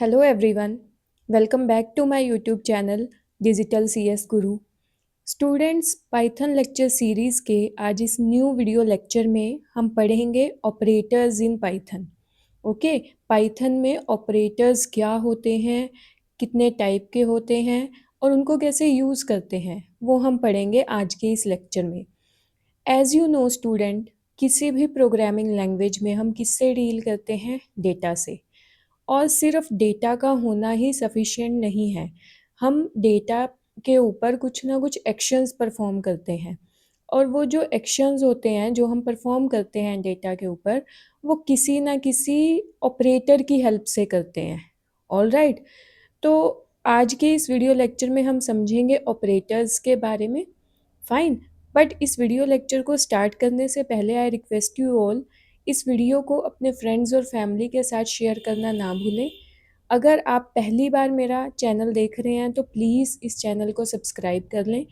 Hello everyone, welcome back to my YouTube channel Digital CS Guru। Students Python lecture series के आज इस new video lecture में हम पढ़ेंगे operators in Python. Okay, Python में operators क्या होते हैं, कितने टाइप के होते हैं और उनको कैसे यूज़ करते हैं वो हम पढ़ेंगे आज के इस लेक्चर में। एज़ यू नो स्टूडेंट, किसी भी प्रोग्रामिंग लैंग्वेज में हम किससे डील करते हैं? डेटा से। और सिर्फ डेटा का होना ही सफिशिएंट नहीं है, हम डेटा के ऊपर कुछ ना कुछ एक्शंस परफॉर्म करते हैं और वो जो एक्शंस होते हैं जो हम परफॉर्म करते हैं डेटा के ऊपर, वो किसी ना किसी ऑपरेटर की हेल्प से करते हैं। ऑल राइट, तो आज के इस वीडियो लेक्चर में हम समझेंगे ऑपरेटर्स के बारे में। फाइन, बट इस वीडियो लेक्चर को स्टार्ट करने से पहले आई रिक्वेस्ट यू ऑल, इस वीडियो को अपने फ्रेंड्स और फैमिली के साथ शेयर करना ना भूलें। अगर आप पहली बार मेरा चैनल देख रहे हैं तो प्लीज़ इस चैनल को सब्सक्राइब कर लें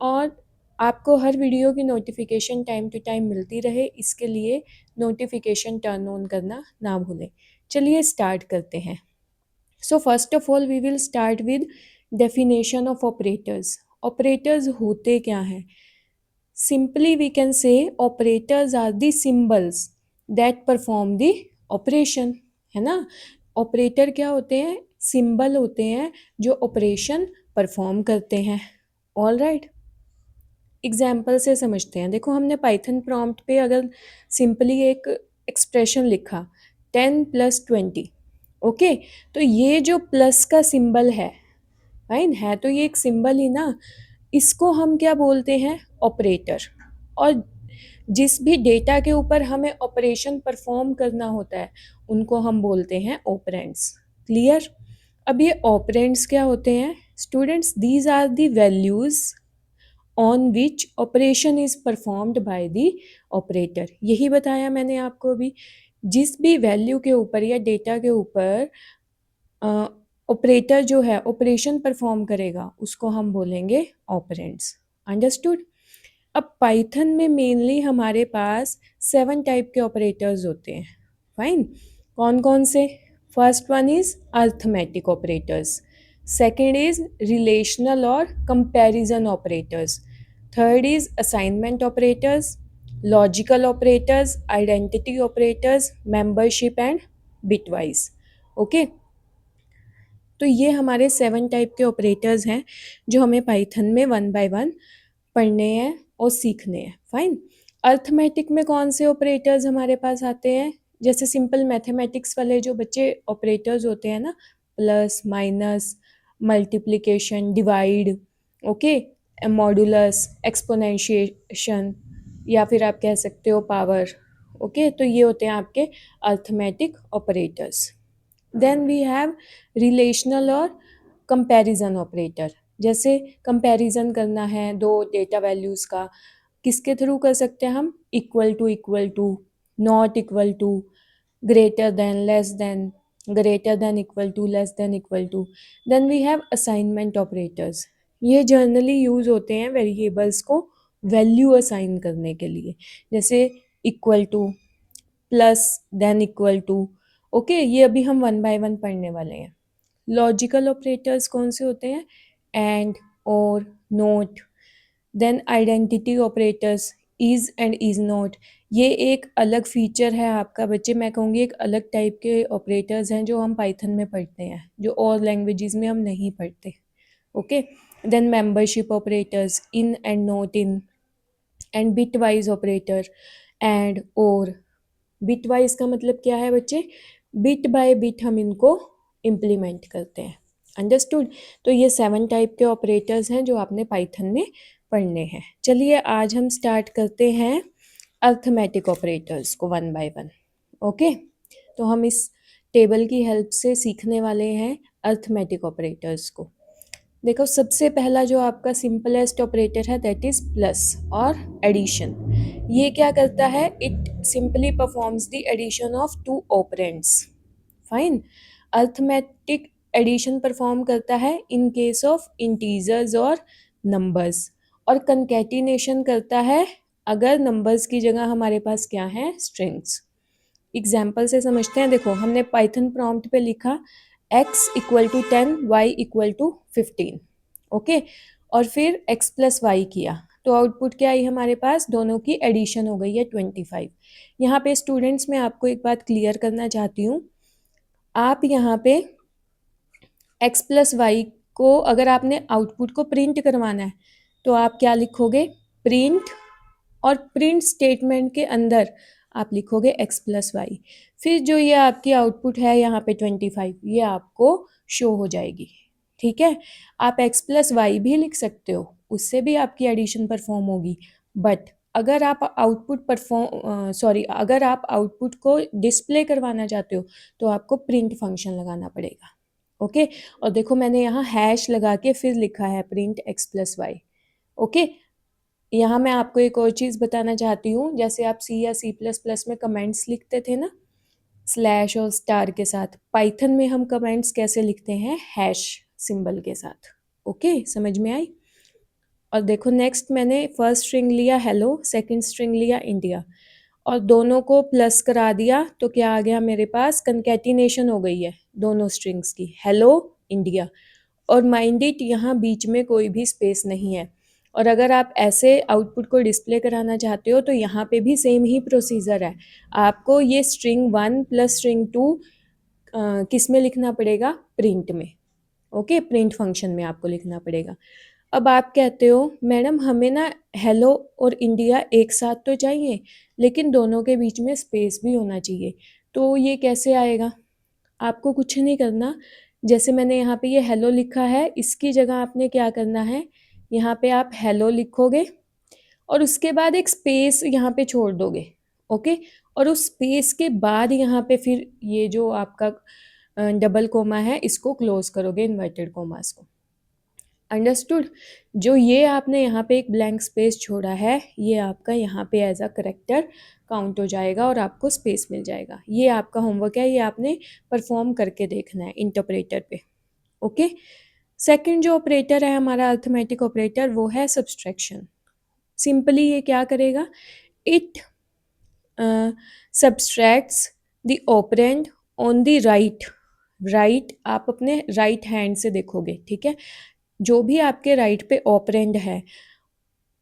और आपको हर वीडियो की नोटिफिकेशन टाइम टू टाइम मिलती रहे, इसके लिए नोटिफिकेशन टर्न ऑन करना ना भूलें। चलिए स्टार्ट करते हैं। So first of all we will start with definition of operators. Operators होते क्या हैं? Simply we can say operators are the symbols that perform the operation, है ना। ऑपरेटर क्या होते हैं? सिंबल होते हैं जो ऑपरेशन परफॉर्म करते हैं। ऑल राइट, एग्जाम्पल से समझते हैं। देखो, हमने पाइथन प्रॉम्प्ट पे अगर सिंपली एक एक्सप्रेशन लिखा 10 + 20, ओके, तो ये जो प्लस का सिंबल है, फाइन है, तो ये एक सिंबल ही ना, इसको हम क्या बोलते हैं? ऑपरेटर। और जिस भी डेटा के ऊपर हमें ऑपरेशन परफॉर्म करना होता है उनको हम बोलते हैं ऑपरेंड्स। क्लियर? अब ये ऑपरेंड्स क्या होते हैं students? These are the values on which operation is performed by the operator. यही बताया मैंने आपको अभी, जिस भी वैल्यू के ऊपर या डेटा के ऊपर ऑपरेटर जो है ऑपरेशन परफॉर्म करेगा उसको हम बोलेंगे ऑपरेंड्स। अंडरस्टूड? अब पाइथन में मेनली हमारे पास 7 टाइप के ऑपरेटर्स होते हैं। फाइन, कौन कौन से? First one is arithmetic operators, second is relational और comparison operators, third is assignment operators, logical operators, identity operators, membership and bitwise. Okay, तो ये हमारे 7 टाइप के ऑपरेटर्स हैं जो हमें पाइथन में 1 बाय 1 पढ़ने हैं और सीखने हैं। फाइन, अर्थमेटिक में कौन से ऑपरेटर्स हमारे पास आते हैं? जैसे सिंपल मैथमेटिक्स वाले जो बच्चे ऑपरेटर्स होते हैं ना, plus, minus, multiplication, divide, okay, modulus, exponentiation, या फिर आप कह सकते हो पावर। ओके, तो ये होते हैं आपके arithmetic operators. Then we have relational और कंपैरिजन ऑपरेटर। जैसे कंपैरिजन करना है दो डेटा वैल्यूज़ का, किसके थ्रू कर सकते हैं हम? Equal to, not equal to, greater than, less than, greater than equal to, less than equal to. Then we have assignment operators. ये जनरली यूज होते हैं वेरिएबल्स को वैल्यू असाइन करने के लिए, जैसे equal to, plus, then equal to. Okay, ये अभी हम 1 बाय 1 पढ़ने वाले हैं। लॉजिकल ऑपरेटर्स कौन से होते हैं? एंड, और, not. Then identity operators, is and is not. ये एक अलग फीचर है आपका बच्चे, मैं कहूँगी एक अलग टाइप के ऑपरेटर्स हैं जो हम पाइथन में पढ़ते हैं, जो और लैंग्वेजेस में हम नहीं पढ़ते। Okay, then membership operators, in and not in, and bitwise operator, and, और। बिट वाइज का मतलब क्या है बच्चे? बिट बाय बिट हम इनको इम्प्लीमेंट करते हैं। अंडरस्टूड? तो ये 7 टाइप के ऑपरेटर्स हैं जो आपने पाइथन में पढ़ने हैं। चलिए आज हम स्टार्ट करते हैं अर्थमेटिक ऑपरेटर्स को 1 बाय 1। ओके, तो हम इस टेबल की हेल्प से सीखने वाले हैं अर्थमेटिक ऑपरेटर्स को। देखो, सबसे पहला जो आपका सिंपलेस्ट ऑपरेटर है दैट इज प्लस और एडिशन। ये क्या करता है? It simply performs the addition of 2 operands. Fine, arithmetic addition perform करता है इन केस ऑफ इंटीजर्स और नंबर्स, और कंकैटिनेशन करता है अगर नंबर्स की जगह हमारे पास क्या है? स्ट्रिंग्स। एग्जाम्पल से समझते हैं। देखो, हमने पाइथन प्रॉम्प्ट पे लिखा x equal to 10, y equal to 15, okay. और फिर x प्लस वाई किया तो आउटपुट क्या आई हमारे पास, दोनों की एडिशन हो गई है 25। यहाँ पे स्टूडेंट्स मैं आपको एक बात क्लियर करना चाहती हूँ, आप यहाँ पे x प्लस वाई को अगर आपने आउटपुट को प्रिंट करवाना है तो आप क्या लिखोगे, प्रिंट, और प्रिंट स्टेटमेंट के अंदर आप लिखोगे x प्लस वाई, फिर जो ये आपकी आउटपुट है यहाँ पे 25 ये आपको शो हो जाएगी, ठीक है। आप x प्लस वाई भी लिख सकते हो, उससे भी आपकी एडिशन परफॉर्म होगी, बट अगर आप अगर आप आउटपुट को डिस्प्ले करवाना चाहते हो तो आपको प्रिंट फंक्शन लगाना पड़ेगा, ओके। और देखो मैंने यहाँ हैश लगा के फिर लिखा है print x plus y, okay. यहाँ मैं आपको एक और चीज़ बताना चाहती हूँ, जैसे आप सी या सी प्लस प्लस में कमेंट्स लिखते थे ना स्लैश और स्टार के साथ, पाइथन में हम कमेंट्स कैसे लिखते हैं, हैश सिंबल के साथ, ओके, समझ में आई। और देखो नेक्स्ट मैंने फर्स्ट स्ट्रिंग लिया हेलो, सेकंड स्ट्रिंग लिया इंडिया, और दोनों को प्लस करा दिया तो क्या आ गया मेरे पास, कंकैटिनेशन हो गई है दोनों स्ट्रिंग्स की, हेलो इंडिया। और माइंड इट यहाँ बीच में कोई भी स्पेस नहीं है, और अगर आप ऐसे आउटपुट को डिस्प्ले कराना चाहते हो तो यहाँ पे भी सेम ही प्रोसीजर है, आपको ये स्ट्रिंग 1 प्लस स्ट्रिंग 2 किस में लिखना पड़ेगा, प्रिंट में, ओके, प्रिंट फंक्शन में आपको लिखना पड़ेगा। अब आप कहते हो मैडम हमें ना हेलो और इंडिया एक साथ तो चाहिए लेकिन दोनों के बीच में स्पेस भी होना चाहिए, तो ये कैसे आएगा, आपको कुछ नहीं करना, जैसे मैंने यहाँ पे ये हेलो लिखा है इसकी जगह आपने क्या करना है, यहाँ पे आप हेलो लिखोगे और उसके बाद एक स्पेस यहाँ पे छोड़ दोगे, ओके। और उस स्पेस के बाद यहाँ पे फिर ये जो आपका डबल कोमा है इसको क्लोज करोगे, इन्वर्टेड कोमास को, अंडरस्टूड। जो ये आपने यहाँ पे एक ब्लैंक स्पेस छोड़ा है ये आपका यहाँ पे एज अ करेक्टर काउंट हो जाएगा और आपको स्पेस मिल जाएगा, ये आपका होमवर्क है, ये आपने परफॉर्म करके देखना है इंटरप्रेटर पे, ओके। सेकंड जो ऑपरेटर है हमारा अर्थमेटिक ऑपरेटर वो है सब्सट्रैक्शन। सिंपली ये क्या करेगा, it subtracts the operand on the right, right आप अपने राइट हैंड से देखोगे, ठीक है, जो भी आपके राइट पे ऑपरेंड है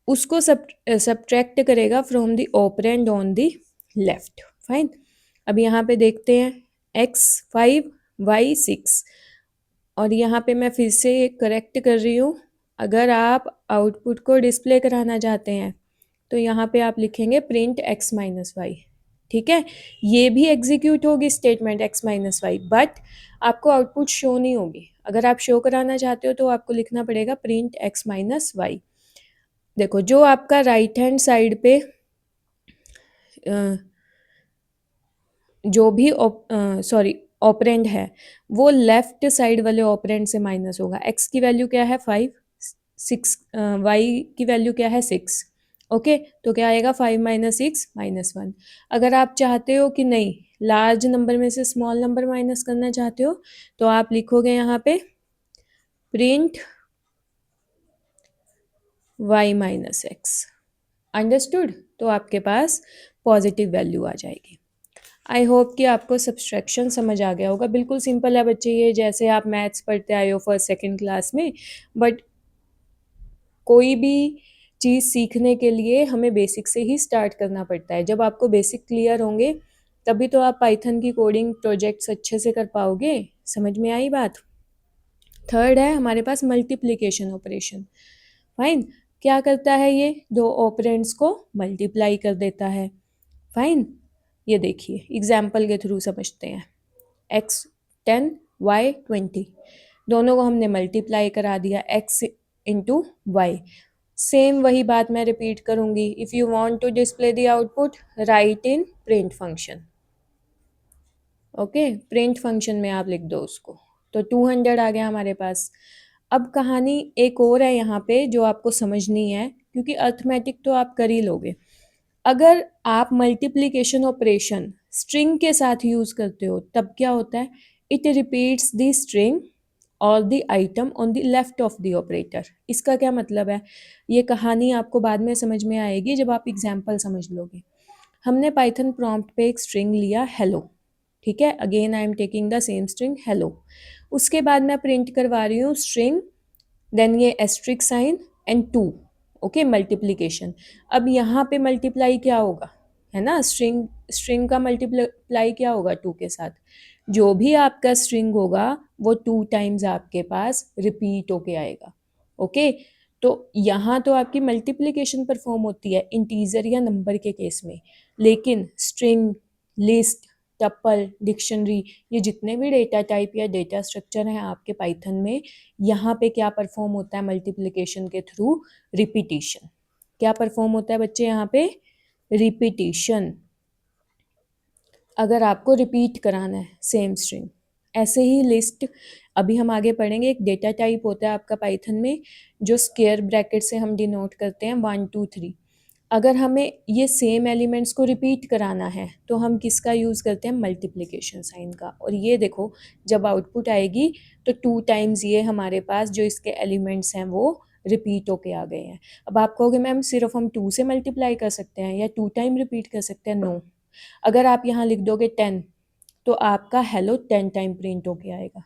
उसको सब्ट्रैक्ट करेगा from the operand on the left, fine. अब यहाँ पे देखते हैं x 5 y 6, और यहाँ पे मैं फिर से करेक्ट कर रही हूँ, अगर आप आउटपुट को डिस्प्ले कराना चाहते हैं तो यहाँ पे आप लिखेंगे प्रिंट x माइनस वाई, ठीक है, ये भी एग्जीक्यूट होगी statement x minus y, but आपको आउटपुट शो नहीं होगी, अगर आप शो कराना चाहते हो तो आपको लिखना पड़ेगा प्रिंट x माइनस वाई। देखो जो आपका राइट हैंड साइड पे जो भी ऑपरेंड है वो लेफ्ट साइड वाले ऑपरेंड से माइनस होगा, x की वैल्यू क्या है 5, 6, y की वैल्यू क्या है 6, ओके, तो क्या आएगा 5 माइनस 6 माइनस 1। अगर आप चाहते हो कि नहीं लार्ज नंबर में से स्मॉल नंबर माइनस करना चाहते हो तो आप लिखोगे यहाँ पे print y minus x, understood, तो आपके पास पॉजिटिव वैल्यू आ जाएगी। आई होप कि आपको सब्सट्रैक्शन समझ आ गया होगा, बिल्कुल सिंपल है बच्चे, ये जैसे आप मैथ्स पढ़ते आए हो फर्स्ट सेकंड क्लास में, बट कोई भी चीज़ सीखने के लिए हमें बेसिक से ही स्टार्ट करना पड़ता है, जब आपको बेसिक क्लियर होंगे तभी तो आप पाइथन की कोडिंग प्रोजेक्ट्स अच्छे से कर पाओगे, समझ में आई बात। थर्ड है हमारे पास मल्टीप्लिकेशन ऑपरेशन, फाइन, क्या करता है ये, दो ऑपरेंड्स को मल्टीप्लाई कर देता है, फाइन। ये देखिए एग्जाम्पल के थ्रू समझते हैं, x 10 y 20, दोनों को हमने मल्टीप्लाई करा दिया x इंटू वाई, सेम वही बात मैं रिपीट करूंगी, if you want to display the output right in print function, okay, print function में आप लिख दो उसको, तो 200 आ गया हमारे पास। अब कहानी एक और है यहाँ पे जो आपको समझनी है, क्योंकि अर्थमेटिक तो आप कर ही लोगे, अगर आप मल्टीप्लिकेशन ऑपरेशन स्ट्रिंग के साथ यूज़ करते हो तब क्या होता है, इट रिपीट्स द स्ट्रिंग और the item on the left of the operator. इसका क्या मतलब है, ये कहानी आपको बाद में समझ में आएगी जब आप एग्जाम्पल समझ लोगे। हमने पाइथन प्रॉम्प्ट पे एक स्ट्रिंग लिया हेलो, ठीक है, again I am taking the same string hello. उसके बाद मैं प्रिंट करवा रही हूँ स्ट्रिंग, देन ये asterisk sign and 2, okay, multiplication. अब यहाँ पे मल्टीप्लाई क्या होगा, है ना, स्ट्रिंग स्ट्रिंग का मल्टीप्लाई क्या होगा 2 के साथ, जो भी आपका स्ट्रिंग होगा वो 2 टाइम्स आपके पास रिपीट होके आएगा, ओके। तो यहाँ तो आपकी मल्टीप्लिकेशन परफॉर्म होती है इंटीजर या नंबर के केस में, लेकिन स्ट्रिंग, लिस्ट, टपल, डिक्शनरी, ये जितने भी डेटा टाइप या डेटा स्ट्रक्चर हैं आपके पाइथन में, यहाँ पे क्या परफॉर्म होता है मल्टीप्लिकेशन के थ्रू, रिपीटिशन। क्या परफॉर्म होता है बच्चे यहाँ पे, रिपीटिशन। अगर आपको रिपीट कराना है सेम स्ट्रिंग, ऐसे ही लिस्ट, अभी हम आगे पढ़ेंगे, एक डेटा टाइप होता है आपका पाइथन में जो स्क्वायर ब्रैकेट से हम डिनोट करते हैं 1 2 3। अगर हमें ये सेम एलिमेंट्स को रिपीट कराना है तो हम किसका यूज़ करते हैं, मल्टीप्लिकेशन साइन का। और ये देखो जब आउटपुट आएगी तो 2 टाइम्स ये हमारे पास जो इसके एलिमेंट्स हैं वो रिपीट होके आ गए हैं। अब आप कहोगे मैम सिर्फ हम 2 से मल्टीप्लाई कर सकते हैं या 2 टाइम रिपीट कर सकते हैं, नो। अगर आप यहाँ लिख दोगे 10 तो आपका हेलो 10 टाइम प्रिंट होके आएगा,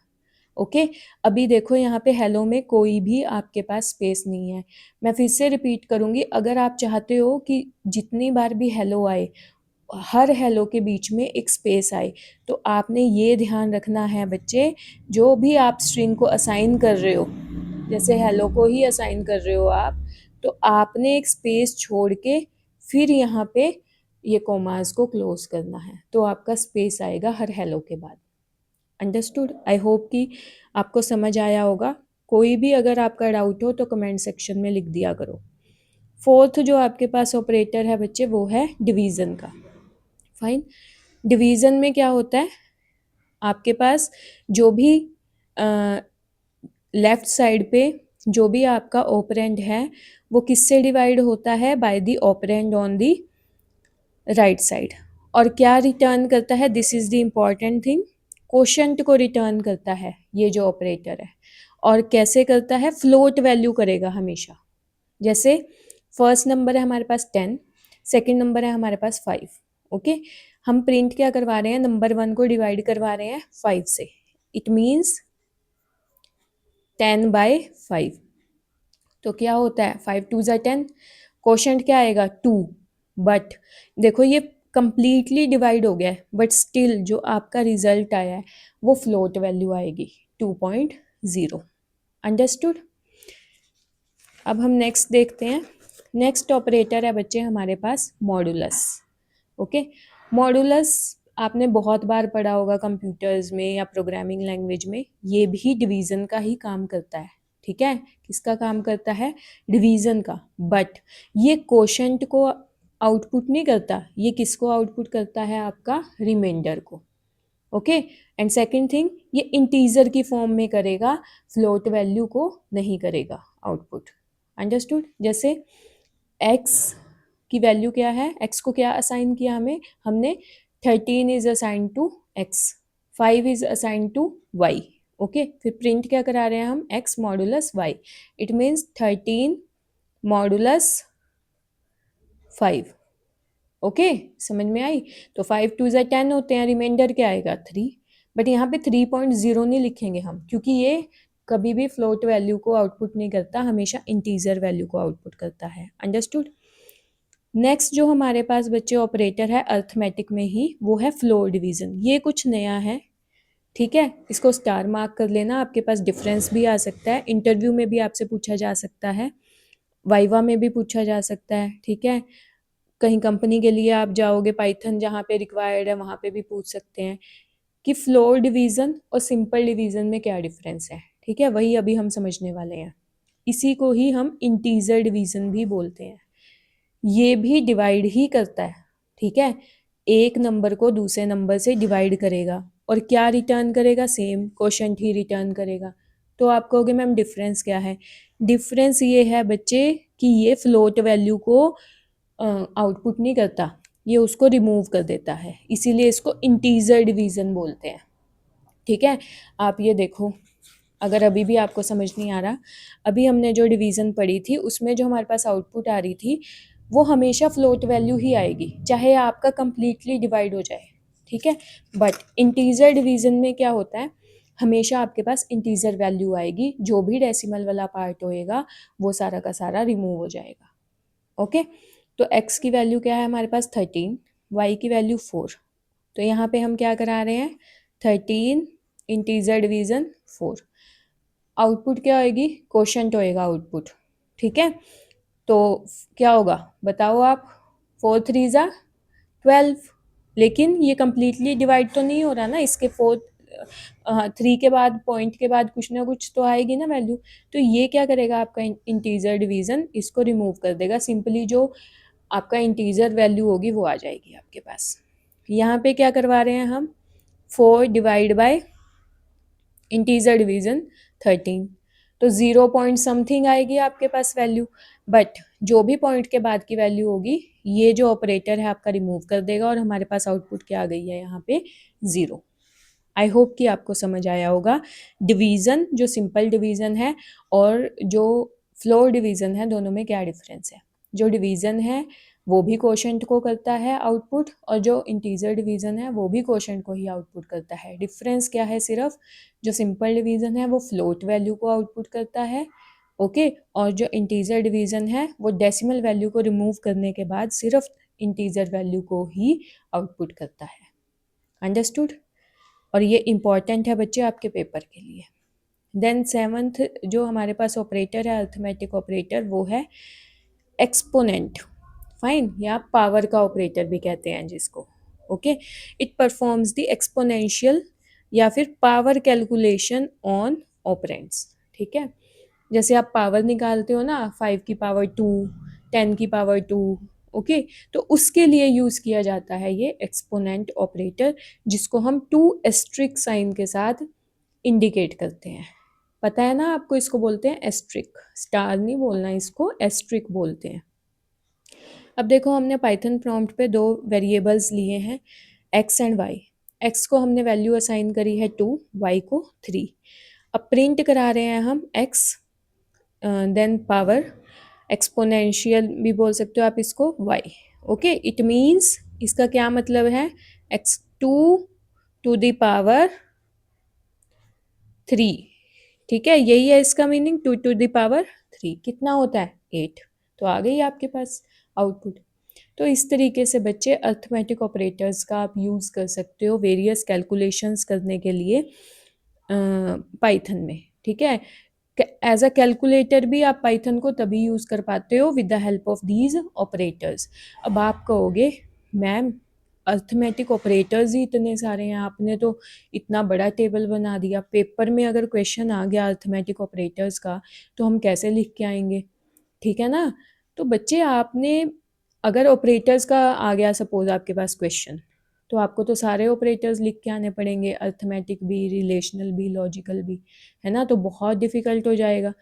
ओके। अभी देखो यहाँ पे हेलो में कोई भी आपके पास स्पेस नहीं है। मैं फिर से रिपीट करूँगी, अगर आप चाहते हो कि जितनी बार भी हेलो आए हर हेलो के बीच में एक स्पेस आए, तो आपने ये ध्यान रखना है बच्चे, जो भी आप स्ट्रिंग को असाइन कर रहे हो, जैसे हेलो को ही असाइन कर रहे हो आप, तो आपने एक स्पेस छोड़ के फिर यहाँ पे ये कोमास को क्लोज करना है, तो आपका स्पेस आएगा हर हेलो के बाद। अंडरस्टूड? आई होप कि आपको समझ आया होगा। कोई भी अगर आपका डाउट हो तो कमेंट सेक्शन में लिख दिया करो। फोर्थ जो आपके पास ऑपरेटर है बच्चे वो है डिवीज़न का। फाइन, डिवीज़न में क्या होता है, आपके पास जो भी लेफ्ट साइड पे जो भी आपका ऑपरेंड है वो किससे डिवाइड होता है, by the operand on the right side. और क्या रिटर्न करता है, this is the important thing, quotient को रिटर्न करता है ये जो ऑपरेटर है। और कैसे करता है, फ्लोट वैल्यू करेगा हमेशा। जैसे फर्स्ट नंबर है हमारे पास 10, सेकंड नंबर है हमारे पास 5, ओके। हम प्रिंट क्या करवा रहे हैं, नंबर 1 को डिवाइड करवा रहे हैं 5 से, इट मीन्स 10/5। तो क्या होता है, 5 2 ज़ा 10, कोशेंट क्या आएगा 2। बट देखो ये कंप्लीटली डिवाइड हो गया है, बट स्टिल जो आपका रिजल्ट आया है वो फ्लोट वैल्यू आएगी 2.0। अंडरस्टूड? अब हम नेक्स्ट देखते हैं। नेक्स्ट ऑपरेटर है बच्चे हमारे पास मॉडुलस, ओके। मॉडुलस आपने बहुत बार पढ़ा होगा कंप्यूटर्स में या प्रोग्रामिंग लैंग्वेज में, ये भी डिवीज़न का ही काम करता है, ठीक है। किसका काम करता है, डिवीज़न का। बट ये कोशेंट को आउटपुट नहीं करता, ये किसको आउटपुट करता है, आपका रिमाइंडर को, ओके। एंड सेकंड थिंग, ये इंटीजर की फॉर्म में करेगा, फ्लोट वैल्यू को नहीं करेगा आउटपुट। अंडरस्टूड? जैसे x की वैल्यू क्या है, x को क्या असाइन किया हमें, हमने 13 is assign to x, 5 is assign to y, okay. फिर प्रिंट क्या करा रहे हैं हम, x modulus y, it means 13 modulus 5, okay. समझ में आई? तो 5 2 ज़ा 10 होते हैं, रिमाइंडर क्या आएगा 3। बट यहाँ पे 3.0 नहीं लिखेंगे हम, क्योंकि ये कभी भी फ्लोट वैल्यू को आउटपुट नहीं करता, हमेशा इंटीजर वैल्यू को आउटपुट करता है। अंडरस्टूड? नेक्स्ट जो हमारे पास बच्चे ऑपरेटर है अर्थमेटिक में ही, वो है फ्लोर डिवीज़न। ये कुछ नया है, ठीक है, इसको स्टार मार्क कर लेना। आपके पास डिफरेंस भी आ सकता है, इंटरव्यू में भी आपसे पूछा जा सकता है, वाइवा में भी पूछा जा सकता है, ठीक है। कहीं कंपनी के लिए आप जाओगे पाइथन जहाँ पे रिक्वायर्ड है वहाँ पे भी पूछ सकते हैं कि फ्लोर डिवीज़न और सिंपल डिवीज़न में क्या डिफरेंस है, ठीक है। वही अभी हम समझने वाले हैं। इसी को ही हम इंटीजर डिवीज़न भी बोलते हैं। ये भी डिवाइड ही करता है, ठीक है, एक नंबर को दूसरे नंबर से डिवाइड करेगा और क्या रिटर्न करेगा, सेम क्वोशंट ही रिटर्न करेगा। तो आप कहोगे मैम डिफरेंस क्या है, डिफरेंस ये है बच्चे कि ये फ्लोट वैल्यू को आउटपुट नहीं करता, ये उसको रिमूव कर देता है, इसीलिए इसको इंटीजर डिवीज़न बोलते हैं, ठीक है। आप ये देखो, अगर अभी भी आपको समझ नहीं आ रहा, अभी हमने जो डिवीज़न पढ़ी थी उसमें जो हमारे पास आउटपुट आ रही थी वो हमेशा फ्लोट वैल्यू ही आएगी, चाहे आपका कंप्लीटली डिवाइड हो जाए, ठीक है। बट इंटीजर डिवीज़न में क्या होता है, हमेशा आपके पास इंटीजर वैल्यू आएगी, जो भी डेसिमल वाला पार्ट होएगा वो सारा का सारा रिमूव हो जाएगा। ओके, तो x की वैल्यू क्या है हमारे पास 13, y की वैल्यू 4, तो यहाँ पे हम क्या करा रहे हैं 13 इंटीजर डिवीज़न 4, आउटपुट क्या होएगी, कोशेंट होएगा आउटपुट। ठीक है, तो क्या होगा बताओ आप, 4 3 ज़ा 12, लेकिन ये कम्प्लीटली डिवाइड तो नहीं हो रहा ना, इसके 4 3 के बाद पॉइंट के बाद कुछ ना कुछ तो आएगी ना वैल्यू, तो ये क्या करेगा आपका इंटीजर डिवीज़न, इसको रिमूव कर देगा, सिंपली जो आपका इंटीजर वैल्यू होगी वो आ जाएगी आपके पास। यहाँ पे क्या करवा रहे हैं हम, 4 डिवाइड बाय इंटीजर डिवीज़न 13, तो 0 पॉइंट समथिंग आएगी आपके पास वैल्यू, बट जो भी पॉइंट के बाद की वैल्यू होगी ये जो ऑपरेटर है आपका रिमूव कर देगा, और हमारे पास आउटपुट क्या आ गई है यहाँ पे 0। आई होप कि आपको समझ आया होगा डिवीज़न, जो सिंपल डिवीज़न है और जो फ्लोर डिवीज़न है, दोनों में क्या डिफरेंस है। जो डिवीज़न है वो भी कोशेंट को करता है आउटपुट, और जो इंटीजर डिवीज़न है वो भी कोशेंट को ही आउटपुट करता है। डिफरेंस क्या है, सिर्फ जो सिंपल डिवीज़न है वो फ्लोट वैल्यू को आउटपुट करता है, ओके, और जो इंटीजर डिवीज़न है वो डेसिमल वैल्यू को रिमूव करने के बाद सिर्फ इंटीजर वैल्यू को ही आउटपुट करता है। अंडरस्टूड, और ये इम्पॉर्टेंट है बच्चे आपके पेपर के लिए। देन 7th जो हमारे पास ऑपरेटर है अर्थमेटिक ऑपरेटर, वो है एक्सपोनेंट, फाइन, या पावर का ऑपरेटर भी कहते हैं जिसको। Okay, it performs the exponential या फिर पावर कैलकुलेशन ऑन ऑपरेंड्स। ठीक है, जैसे आप पावर निकालते हो ना, 5 की पावर 2, 10 की पावर 2, ओके, तो उसके लिए यूज़ किया जाता है ये एक्सपोनेंट ऑपरेटर, जिसको हम 2 एस्ट्रिक साइन के साथ इंडिकेट करते हैं। पता है ना आपको, इसको बोलते हैं एस्ट्रिक, स्टार नहीं बोलना, इसको एस्ट्रिक बोलते हैं। अब देखो, हमने पाइथन प्रॉम्प्ट पे 2 वेरिएबल्स लिए हैं, x एंड y। x को हमने वैल्यू असाइन करी है 2, y को 3। अब प्रिंट करा रहे हैं हम x, देन पावर, एक्सपोनेंशियल भी बोल सकते हो आप इसको, y। ओके, इट मीन्स इसका क्या मतलब है, x2 टू द पावर 3। ठीक है, यही है इसका मीनिंग, 2 टू द पावर 3 कितना होता है 8, तो आ गई आपके पास आउटपुट। तो इस तरीके से बच्चे अर्थमेटिक ऑपरेटर्स का आप यूज़ कर सकते हो वेरियस कैलकुलेशंस करने के लिए पाइथन में। ठीक है, एज अ कैलकुलेटर भी आप पाइथन को तभी यूज़ कर पाते हो with the help of these operators. अब आप कहोगे मैम अर्थमेटिक ऑपरेटर्स ही इतने सारे हैं, आपने तो इतना बड़ा टेबल बना दिया, पेपर में अगर क्वेश्चन आ गया अर्थमेटिक ऑपरेटर्स का तो हम कैसे लिख के आएंगे। ठीक है ना, तो बच्चे आपने, अगर ऑपरेटर्स का आ गया सपोज आपके पास क्वेश्चन, तो आपको तो सारे ऑपरेटर्स लिख के आने पड़ेंगे, अर्थमेटिक भी, रिलेशनल भी, लॉजिकल भी, है ना, तो बहुत डिफ़िकल्ट हो जाएगा।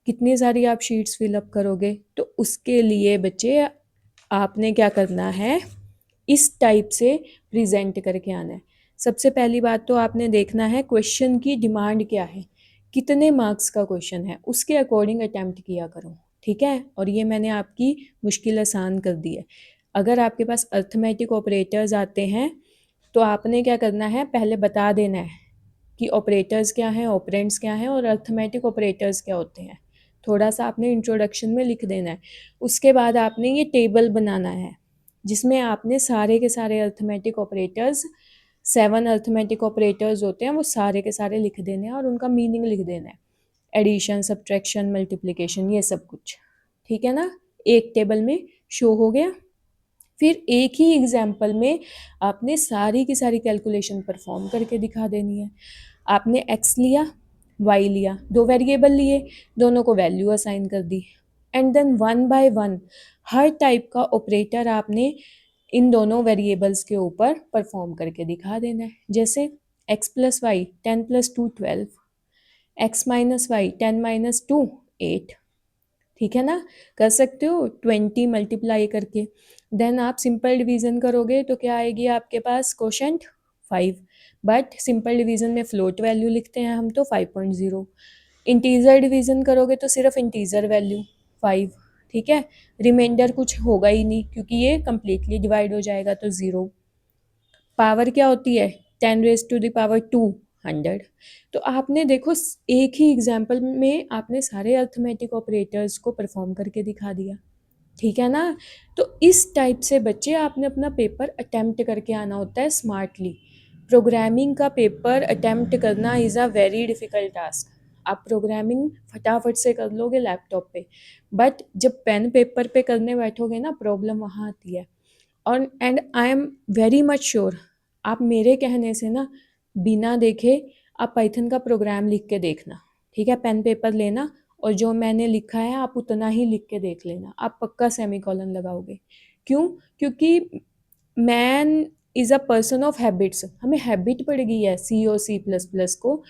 कितनी सारी आप शीट्स फिलअप करोगे, तो उसके लिए बच्चे आपने क्या करना है, इस टाइप से प्रेजेंट करके आना है। सबसे पहली बात तो आपने देखना है क्वेश्चन की डिमांड क्या है, कितने मार्क्स का क्वेश्चन है, उसके अकॉर्डिंग अटैम्प्ट किया करो। ठीक है, और ये मैंने आपकी मुश्किल आसान कर दी है। अगर आपके पास अर्थमेटिक ऑपरेटर्स आते हैं तो आपने क्या करना है, पहले बता देना है कि ऑपरेटर्स क्या हैं, ऑपरेंड्स क्या हैं, और अर्थमेटिक ऑपरेटर्स क्या होते हैं। थोड़ा सा आपने इंट्रोडक्शन में लिख देना है। उसके बाद आपने ये टेबल बनाना है जिसमें आपने सारे के सारे अर्थमेटिक ऑपरेटर्स, 7 अर्थमेटिक ऑपरेटर्स होते हैं, वो सारे के सारे लिख देने हैं और उनका मीनिंग लिख देना है, एडिशन, सब्ट्रैक्शन, मल्टीप्लिकेशन, ये सब कुछ। ठीक है ना, एक टेबल में शो हो गया। फिर एक ही एग्जाम्पल में आपने सारी की सारी कैलकुलेशन परफॉर्म करके दिखा देनी है। आपने x लिया, y लिया, 2 वेरिएबल लिए, दोनों को वैल्यू असाइन कर दी, एंड देन 1 बाय 1 हर टाइप का ऑपरेटर आपने इन दोनों वेरिएबल्स के ऊपर परफॉर्म करके दिखा देना है। जैसे x plus y 10 plus 2 12, x minus y 10 minus 2 8। ठीक है ना, कर सकते हो 20 मल्टीप्लाई करके। देन आप सिंपल डिवीज़न करोगे तो क्या आएगी आपके पास, कोशेंट 5, बट सिंपल डिवीज़न में फ्लोट वैल्यू लिखते हैं हम तो 5.0। इंटीजर डिवीज़न करोगे तो सिर्फ इंटीजर वैल्यू 5। ठीक है, रिमाइंडर कुछ होगा ही नहीं क्योंकि ये कम्प्लीटली डिवाइड हो जाएगा तो 0। पावर क्या होती है 10⁻²⁴। तो आपने देखो एक ही एग्जाम्पल में आपने सारे अर्थमेटिक ऑपरेटर्स को परफॉर्म करके दिखा दिया, ठीक है ना। तो इस टाइप से बच्चे आपने अपना पेपर अटेम्प्ट करके आना होता है स्मार्टली। प्रोग्रामिंग का पेपर अटेम्प्ट करना is a very difficult task. आप प्रोग्रामिंग फटाफट से कर लोगे लैपटॉप पे, बट जब पेन पेपर पे करने बैठोगे ना प्रॉब्लम वहाँ आती है। और and I am very much sure आप मेरे कहने से ना बिना देखे आप पाइथन का प्रोग्राम लिख के देखना, ठीक है। पेन पेपर लेना और जो मैंने लिखा है आप उतना ही लिख के देख लेना, आप पक्का सेमीकोलन लगाओगे। क्यों? क्योंकि man is a person of habits. हमें हैबिट पड़ गई है सी और C++ को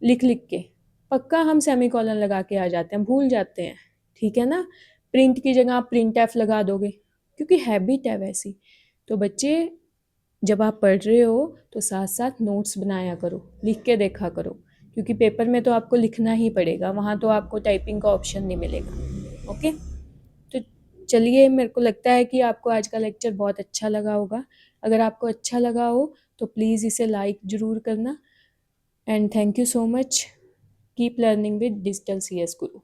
लिख लिख के, पक्का हम सेमीकोलन लगा के आ जाते हैं, भूल जाते हैं, ठीक है ना। प्रिंट की जगह आप प्रिंट एफ लगा दोगे क्योंकि हैबिट है वैसी। तो बच्चे जब आप पढ़ रहे हो तो साथ साथ नोट्स बनाया करो, लिख के देखा करो, क्योंकि पेपर में तो आपको लिखना ही पड़ेगा, वहाँ तो आपको टाइपिंग का ऑप्शन नहीं मिलेगा। ओके, तो चलिए, मेरे को लगता है कि आपको आज का लेक्चर बहुत अच्छा लगा होगा। अगर आपको अच्छा लगा हो तो प्लीज़ इसे लाइक ज़रूर करना। And thank you so much. Keep learning with digital CS Guru.